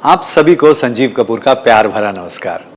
आप सभी को संजीव कपूर का प्यार भरा नमस्कार।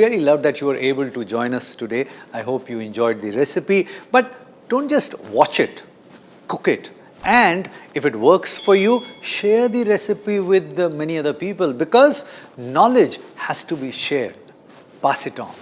Really love that you were able to join us today. I hope you enjoyed the recipe. But don't just watch it, cook it. And if it works for you, share the recipe with many other people because knowledge has to be shared. Pass it on.